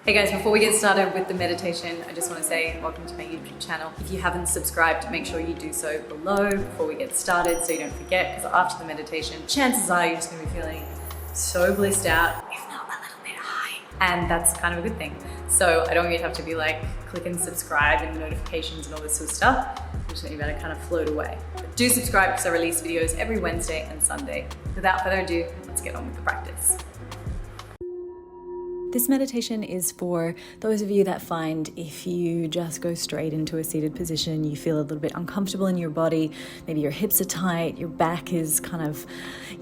Hey guys, before we get started with the meditation, I just want to say welcome to my YouTube channel. If you haven't subscribed, make sure you do so below before we get started so you don't forget, because after the meditation, chances are you're just going to be feeling so blissed out, if not a little bit high. And that's kind of a good thing. So I don't want you to have to be like, click and subscribe and notifications and all this sort of stuff. I'm just going to let it kind of float away. But do subscribe because I release videos every Wednesday and Sunday. Without further ado, let's get on with the practice. This meditation is for those of you that find if you just go straight into a seated position, you feel a little bit uncomfortable in your body. Maybe your hips are tight, your back is kind of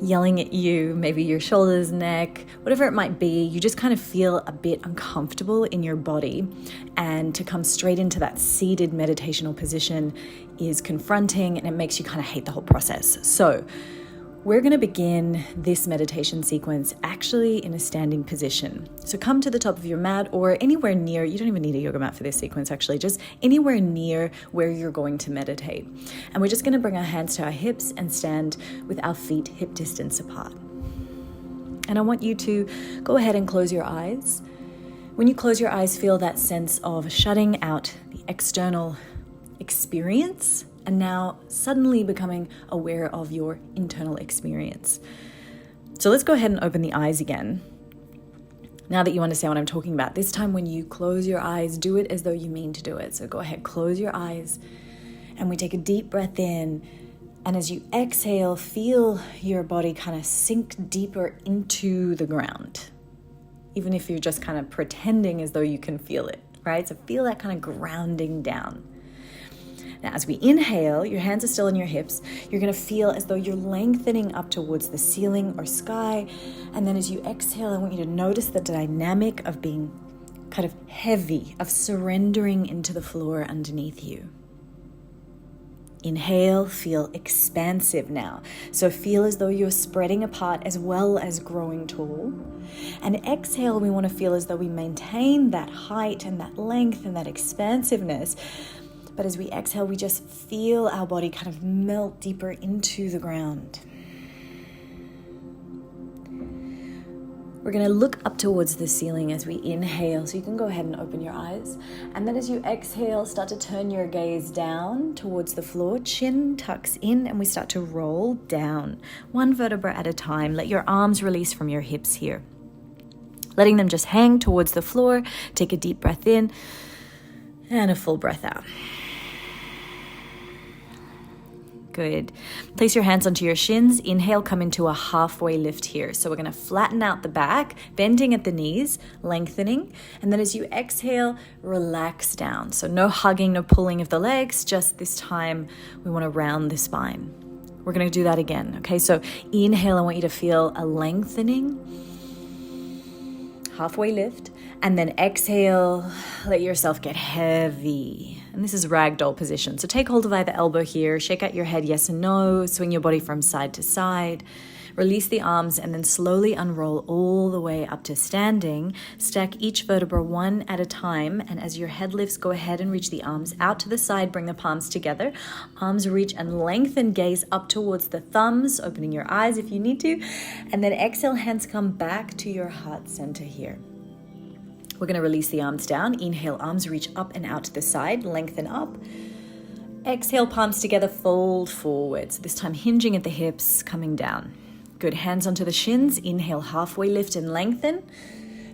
yelling at you, maybe your shoulders, neck, whatever it might be. You just kind of feel a bit uncomfortable in your body. And to come straight into that seated meditational position is confronting, and it makes you kind of hate the whole process. So we're going to begin this meditation sequence actually in a standing position. So come to the top of your mat or anywhere near, you don't even need a yoga mat for this sequence actually, just anywhere near where you're going to meditate. And we're just going to bring our hands to our hips and stand with our feet hip distance apart. And I want you to go ahead and close your eyes. When you close your eyes, feel that sense of shutting out the external experience and now suddenly becoming aware of your internal experience. So let's go ahead and open the eyes again. Now that you understand what I'm talking about, this time when you close your eyes, do it as though you mean to do it. So go ahead, close your eyes, and we take a deep breath in. And as you exhale, feel your body kind of sink deeper into the ground, even if you're just kind of pretending as though you can feel it, right? So feel that kind of grounding down. Now, as we inhale, your hands are still on your hips. You're going to feel as though you're lengthening up towards the ceiling or sky. And then as you exhale, I want you to notice the dynamic of being kind of heavy, of surrendering into the floor underneath you. Inhale, feel expansive now. So feel as though you're spreading apart as well as growing tall. And exhale, we want to feel as though we maintain that height and that length and that expansiveness. But as we exhale, we just feel our body kind of melt deeper into the ground. We're going to look up towards the ceiling as we inhale. So you can go ahead and open your eyes. And then as you exhale, start to turn your gaze down towards the floor. Chin tucks in and we start to roll down, one vertebra at a time. Let your arms release from your hips here. Letting them just hang towards the floor. Take a deep breath in and a full breath out. Good. Place your hands onto your shins. Inhale, come into a halfway lift here. So we're going to flatten out the back, bending at the knees, lengthening. And then as you exhale, relax down. So no hugging, no pulling of the legs. Just this time, we want to round the spine. We're going to do that again. Okay, so inhale, I want you to feel a lengthening, halfway lift. And then exhale, let yourself get heavy. And this is ragdoll position. So take hold of either elbow here, shake out your head yes and no, swing your body from side to side, release the arms, and then slowly unroll all the way up to standing. Stack each vertebra one at a time. And as your head lifts, go ahead and reach the arms out to the side, bring the palms together. Arms reach and lengthen, gaze up towards the thumbs, opening your eyes if you need to. And then exhale, hands come back to your heart center here. We're going to release the arms down. Inhale, arms reach up and out to the side, lengthen up. Exhale, palms together, fold forward. So this time hinging at the hips, coming down. Good, hands onto the shins. Inhale, halfway lift and lengthen.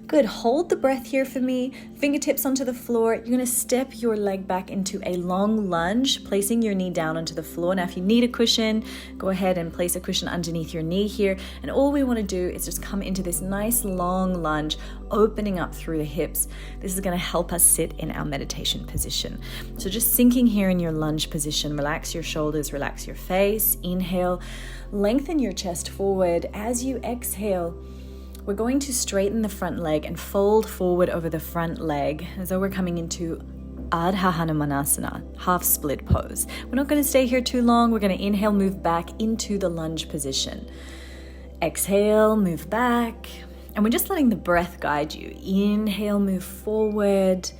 Good, hold the breath here for me. Fingertips onto the floor. You're going to step your leg back into a long lunge, placing your knee down onto the floor. Now, if you need a cushion, go ahead and place a cushion underneath your knee here. And all we want to do is just come into this nice long lunge, opening up through the hips. This is going to help us sit in our meditation position. So just sinking here in your lunge position, relax your shoulders, relax your face. Inhale, lengthen your chest forward. As you exhale, we're going to straighten the front leg and fold forward over the front leg as though we're coming into Ardha Hanumanasana, half split pose. We're not going to stay here too long. We're going to inhale, move back into the lunge position. Exhale, move back. And we're just letting the breath guide you. Inhale, move forward.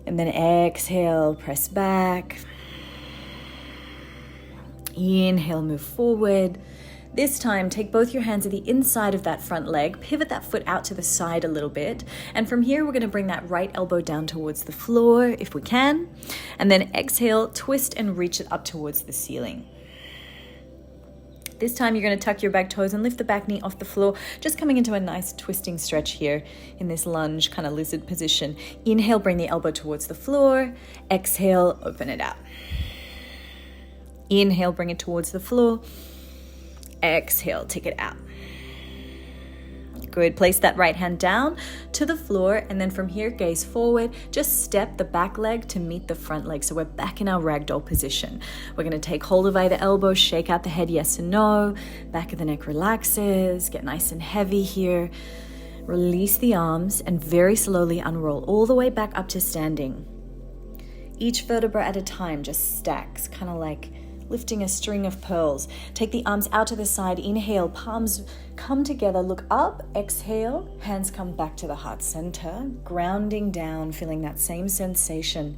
And then exhale, press back. Inhale, move forward. This time, take both your hands at the inside of that front leg, pivot that foot out to the side a little bit. And from here, we're going to bring that right elbow down towards the floor if we can. And then exhale, twist and reach it up towards the ceiling. This time you're going to tuck your back toes and lift the back knee off the floor, just coming into a nice twisting stretch here in this lunge kind of lizard position. Inhale, bring the elbow towards the floor. Exhale, open it out. Inhale, bring it towards the floor. Exhale, take it out. Good. Place that right hand down to the floor, and then from here, gaze forward. Just step the back leg to meet the front leg. So we're back in our ragdoll position. We're going to take hold of either elbow, shake out the head, yes and no. Back of the neck relaxes. Get nice and heavy here. Release the arms and very slowly unroll all the way back up to standing. Each vertebra at a time just stacks, kind of like lifting a string of pearls. Take the arms out to the side. Inhale, palms come together, look up. Exhale, hands come back to the heart center, grounding down, feeling that same sensation.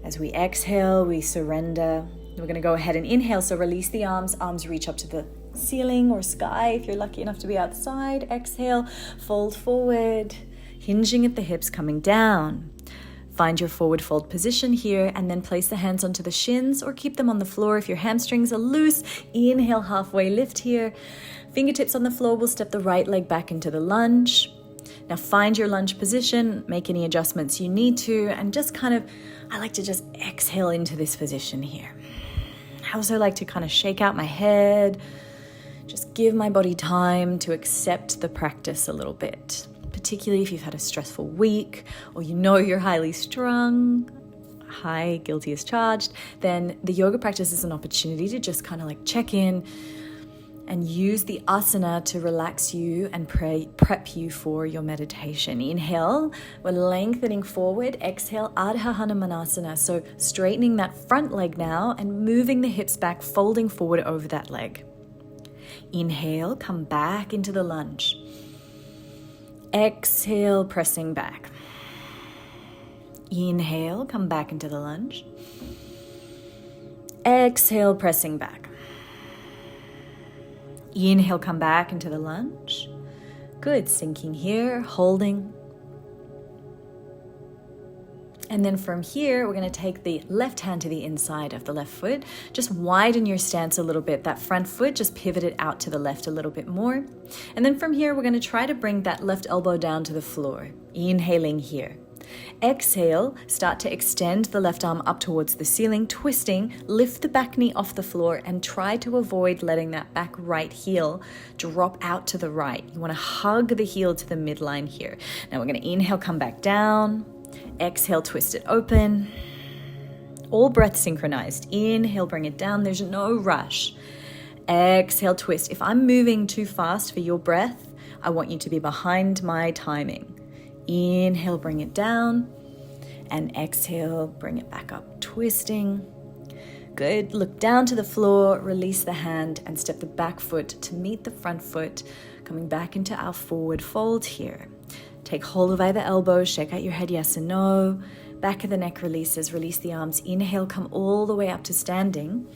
As we exhale, we surrender. We're going to go ahead and inhale, so release the arms. Arms reach up to the ceiling or sky if you're lucky enough to be outside. Exhale, fold forward, hinging at the hips, coming down. Find your forward fold position here, and then place the hands onto the shins or keep them on the floor if your hamstrings are loose. Inhale, halfway lift here. Fingertips on the floor. We'll step the right leg back into the lunge. Now find your lunge position, make any adjustments you need to, and just I like to just exhale into this position here. I also like to kind of shake out my head, just give my body time to accept the practice a little bit. Particularly if you've had a stressful week or you know you're highly strung, high, guilty as charged, then the yoga practice is an opportunity to just kind of like check in and use the asana to relax you and prep you for your meditation. Inhale, we're lengthening forward. Exhale, Ardha Hanumanasana. So straightening that front leg now and moving the hips back, folding forward over that leg. Inhale, come back into the lunge. Exhale, pressing back. Inhale, come back into the lunge. Exhale, pressing back. Inhale, come back into the lunge. Good, sinking here, holding. And then from here, we're going to take the left hand to the inside of the left foot. Just widen your stance a little bit. That front foot, just pivot it out to the left a little bit more. And then from here, we're going to try to bring that left elbow down to the floor. Inhaling here. Exhale, start to extend the left arm up towards the ceiling, twisting, lift the back knee off the floor and try to avoid letting that back right heel drop out to the right. You want to hug the heel to the midline here. Now we're going to inhale, come back down. Exhale, twist it open. All breath synchronized. Inhale, bring it down. There's no rush. Exhale, twist. If I'm moving too fast for your breath, I want you to be behind my timing. Inhale, bring it down. And exhale, bring it back up, twisting. Good. Look down to the floor, release the hand, and step the back foot to meet the front foot, coming back into our forward fold here. Take hold of either elbow, shake out your head, yes and no. Back of the neck releases, release the arms. Inhale, come all the way up to standing.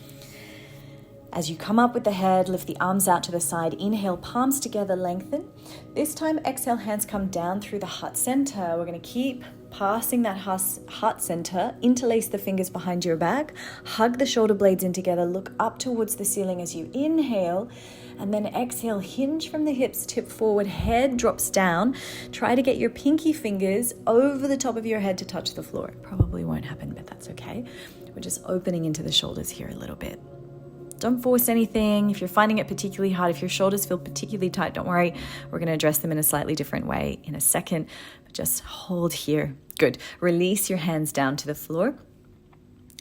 As you come up with the head, lift the arms out to the side. Inhale, palms together, lengthen. This time, exhale, hands come down through the heart center. We're going to keep passing that heart center. Interlace the fingers behind your back. Hug the shoulder blades in together. Look up towards the ceiling as you inhale. And then exhale, hinge from the hips, tip forward, head drops down. Try to get your pinky fingers over the top of your head to touch the floor. It probably won't happen, but that's okay. We're just opening into the shoulders here a little bit. Don't force anything. If you're finding it particularly hard, if your shoulders feel particularly tight, don't worry. We're going to address them in a slightly different way in a second. But just hold here. Good. Release your hands down to the floor.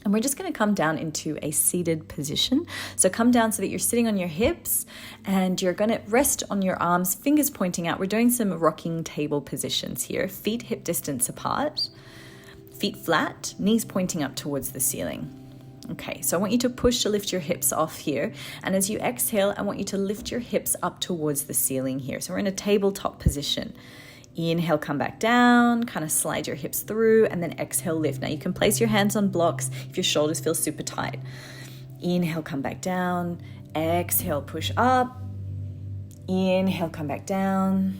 And we're just going to come down into a seated position. So come down so that you're sitting on your hips and you're going to rest on your arms, fingers pointing out. We're doing some rocking table positions here. Feet hip distance apart, feet flat, knees pointing up towards the ceiling. Okay, so I want you to push to lift your hips off here. And as you exhale, I want you to lift your hips up towards the ceiling here. So we're in a tabletop position. Inhale, come back down, kind of slide your hips through, and then exhale, lift. Now you can place your hands on blocks if your shoulders feel super tight. Inhale, come back down. Exhale, push up. Inhale, come back down.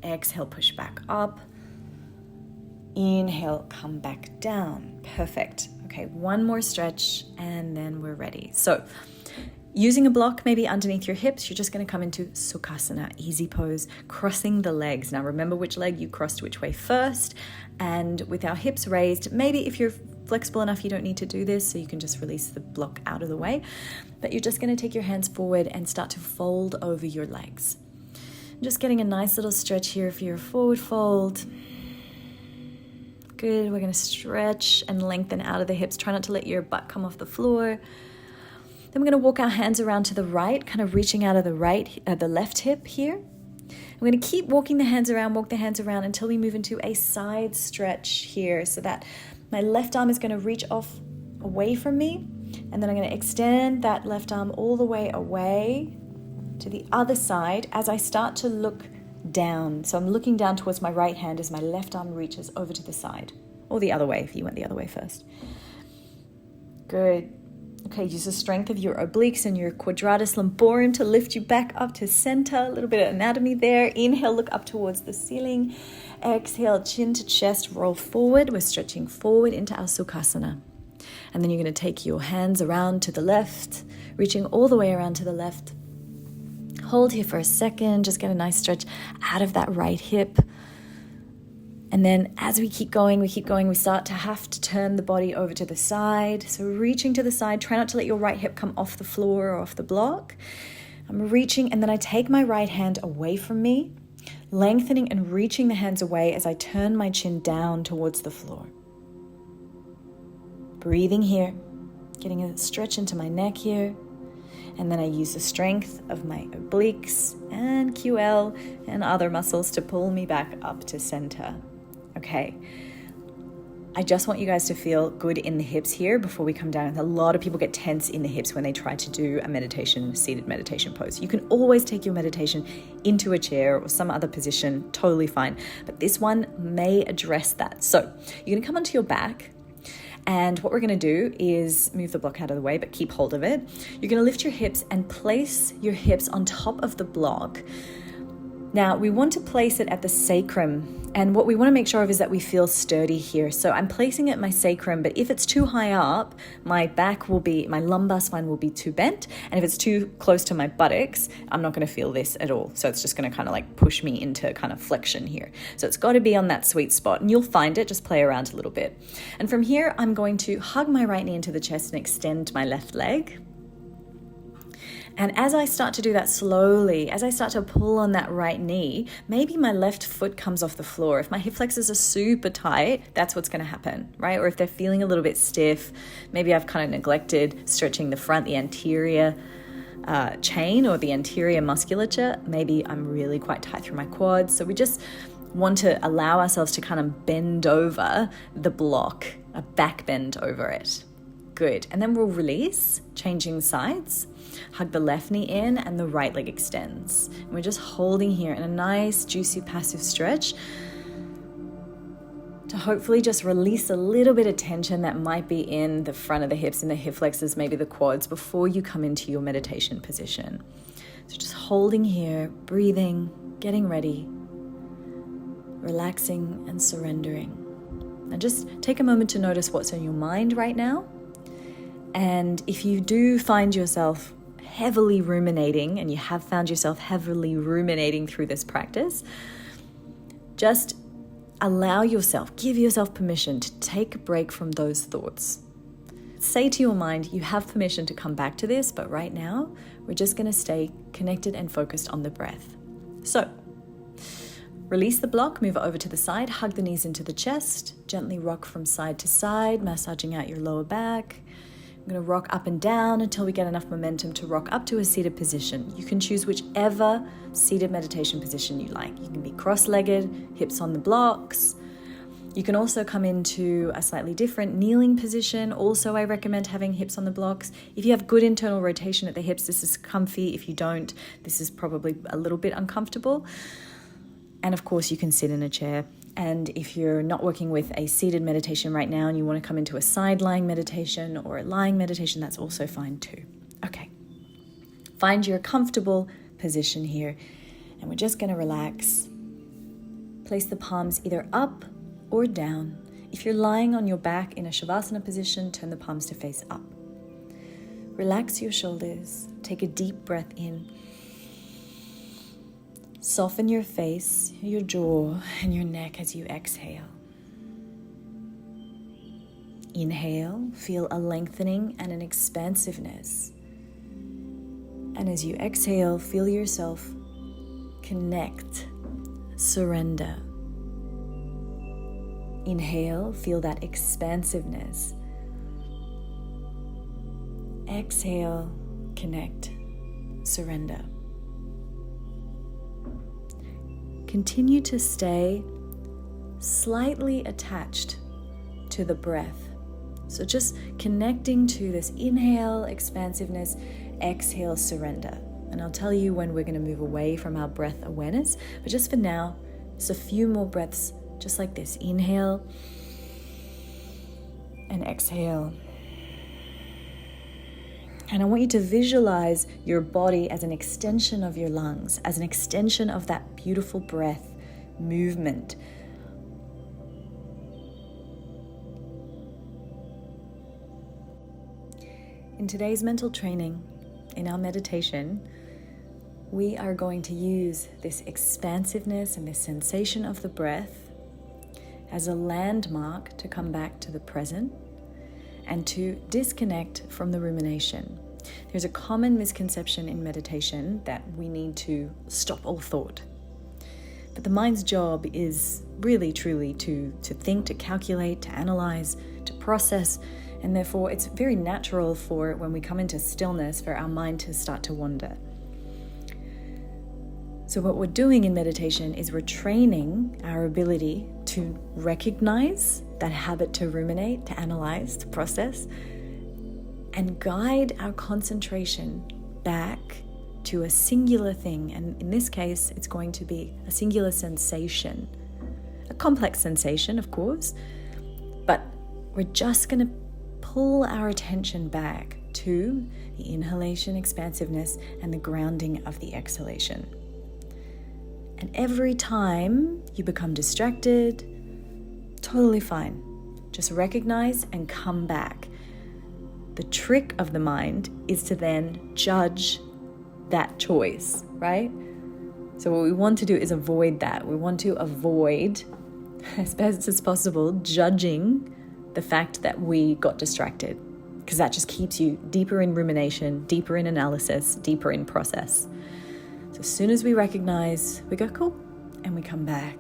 Exhale, push back up. Inhale, come back down. Perfect. Okay, one more stretch and then we're ready. So using a block maybe underneath your hips, you're just going to come into Sukhasana, easy pose, crossing the legs. Now remember which leg you crossed which way first. And with our hips raised, maybe if you're flexible enough, you don't need to do this, so you can just release the block out of the way. But you're just going to take your hands forward and start to fold over your legs. Just getting a nice little stretch here for your forward fold. Good. We're going to stretch and lengthen out of the hips. Try not to let your butt come off the floor. Then we're going to walk our hands around to the right, kind of reaching out of the left hip here. We're going to keep walking the hands around, walk the hands around until we move into a side stretch here, so that my left arm is going to reach off away from me. And then I'm going to extend that left arm all the way away to the other side as I start to look down. So I'm looking down towards my right hand as my left arm reaches over to the side, or the other way if you went the other way first. Good. Okay, use the strength of your obliques and your quadratus lumborum to lift you back up to center. A little bit of anatomy there. Inhale, look up towards the ceiling. Exhale, chin to chest, roll forward. We're stretching forward into our Sukhasana. And then you're going to take your hands around to the left, reaching all the way around to the left. Hold here for a second, just get a nice stretch out of that right hip. And then as we keep going, we start to have to turn the body over to the side. So reaching to the side, try not to let your right hip come off the floor or off the block. I'm reaching, and then I take my right hand away from me, lengthening and reaching the hands away as I turn my chin down towards the floor. Breathing here, getting a stretch into my neck here. And then I use the strength of my obliques and QL and other muscles to pull me back up to center. Okay. I just want you guys to feel good in the hips here before we come down. A lot of people get tense in the hips when they try to do a seated meditation pose. You can always take your meditation into a chair or some other position, totally fine. But this one may address that. So you're going to come onto your back. And what we're going to do is move the block out of the way, but keep hold of it. You're going to lift your hips and place your hips on top of the block. Now, we want to place it at the sacrum. And what we want to make sure of is that we feel sturdy here. So I'm placing it at my sacrum, but if it's too high up, my lumbar spine will be too bent. And if it's too close to my buttocks, I'm not going to feel this at all. So it's just going to kind of like push me into kind of flexion here. So it's got to be on that sweet spot, and you'll find it. Just play around a little bit. And from here, I'm going to hug my right knee into the chest and extend my left leg. And as I start to do that slowly, as I start to pull on that right knee, maybe my left foot comes off the floor. If my hip flexors are super tight, that's what's going to happen, right? Or if they're feeling a little bit stiff, maybe I've kind of neglected stretching the front, the anterior chain or the anterior musculature. Maybe I'm really quite tight through my quads. So we just want to allow ourselves to kind of bend over the block, a back bend over it. Good. And then we'll release, changing sides. Hug the left knee in and the right leg extends. And we're just holding here in a nice, juicy, passive stretch to hopefully just release a little bit of tension that might be in the front of the hips, in the hip flexors, maybe the quads, before you come into your meditation position. So just holding here, breathing, getting ready, relaxing and surrendering. Now just take a moment to notice what's on your mind right now. And if you do find yourself heavily ruminating, and you have found yourself heavily ruminating through this practice, just allow yourself, give yourself permission to take a break from those thoughts. Say to your mind, you have permission to come back to this, but right now, we're just going to stay connected and focused on the breath. So, release the block, move it over to the side, hug the knees into the chest, gently rock from side to side, massaging out your lower back. I'm going to rock up and down until we get enough momentum to rock up to a seated position. You can choose whichever seated meditation position you like. You can be cross-legged, hips on the blocks. You can also come into a slightly different kneeling position. Also, I recommend having hips on the blocks. If you have good internal rotation at the hips, this is comfy. If you don't, this is probably a little bit uncomfortable. And of course, you can sit in a chair. And if you're not working with a seated meditation right now and you want to come into a side lying meditation or a lying meditation, that's also fine too. Okay. Find your comfortable position here, and we're just going to relax. Place the palms either up or down. If you're lying on your back in a Shavasana position, turn the palms to face up. Relax your shoulders. Take a deep breath in. Soften your face, your jaw, and your neck as you exhale. Inhale, feel a lengthening and an expansiveness. And as you exhale, feel yourself connect, surrender. Inhale, feel that expansiveness. Exhale, connect, surrender. Continue to stay slightly attached to the breath. So just connecting to this inhale, expansiveness, exhale, surrender. And I'll tell you when we're going to move away from our breath awareness. But just for now, just a few more breaths just like this. Inhale and exhale. And I want you to visualize your body as an extension of your lungs, as an extension of that beautiful breath movement. In today's mental training, in our meditation, we are going to use this expansiveness and this sensation of the breath as a landmark to come back to the present and to disconnect from the rumination. There's a common misconception in meditation that we need to stop all thought. But the mind's job is really, truly to think, to calculate, to analyze, to process, and therefore it's very natural for when we come into stillness for our mind to start to wander. So what we're doing in meditation is we're training our ability to recognize that habit to ruminate, to analyze, to process, and guide our concentration back to a singular thing. And in this case, it's going to be a singular sensation, a complex sensation, of course, but we're just going to pull our attention back to the inhalation, expansiveness, and the grounding of the exhalation. And every time you become distracted, totally fine. Just recognize and come back. The trick of the mind is to then judge that choice, right? So what we want to do is avoid that. We want to avoid, as best as possible, judging the fact that we got distracted, because that just keeps you deeper in rumination, deeper in analysis, deeper in process. So as soon as we recognize, we go, cool, and we come back.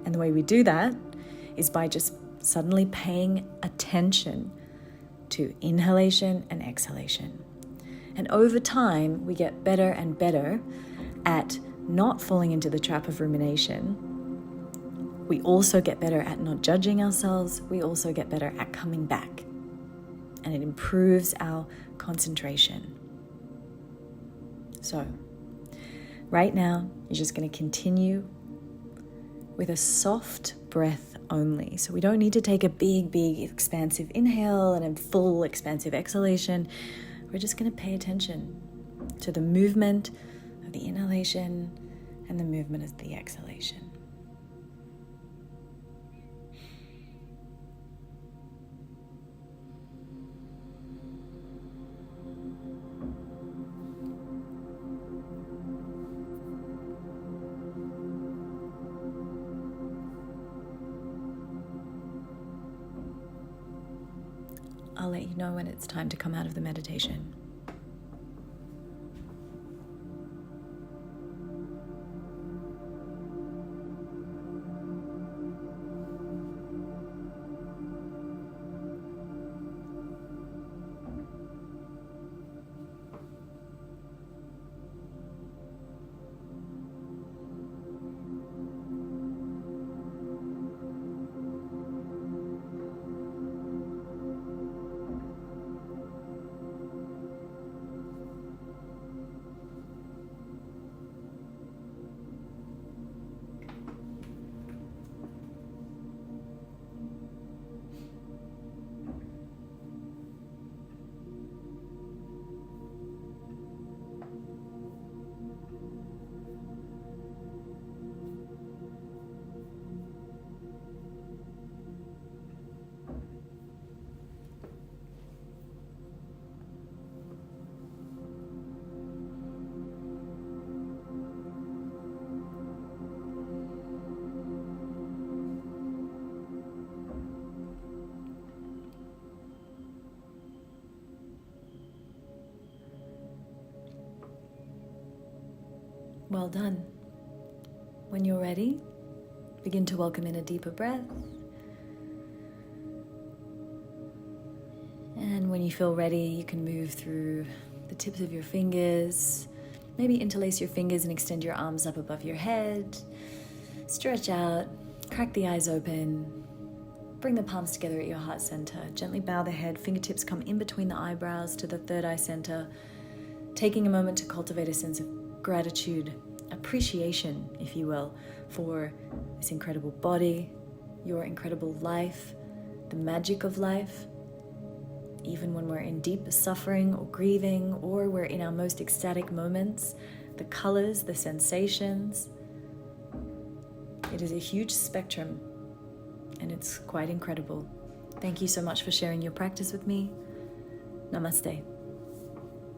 And the way we do that is by just suddenly paying attention to inhalation and exhalation. And over time, we get better and better at not falling into the trap of rumination. We also get better at not judging ourselves. We also get better at coming back. And it improves our concentration. So, right now, you're just going to continue with a soft breath only. So we don't need to take a big, expansive inhale and a full expansive exhalation. We're just going to pay attention to the movement of the inhalation and the movement of the exhalation. I'll let you know when it's time to come out of the meditation. Well done. When you're ready, begin to welcome in a deeper breath. And when you feel ready, you can move through the tips of your fingers. Maybe interlace your fingers and extend your arms up above your head. Stretch out, crack the eyes open. Bring the palms together at your heart center. Gently bow the head, fingertips come in between the eyebrows to the third eye center. Taking a moment to cultivate a sense of gratitude, appreciation, if you will, for this incredible body, your incredible life, the magic of life. Even when we're in deep suffering or grieving, or we're in our most ecstatic moments, the colors, the sensations. It is a huge spectrum, and it's quite incredible. Thank you so much for sharing your practice with me. Namaste.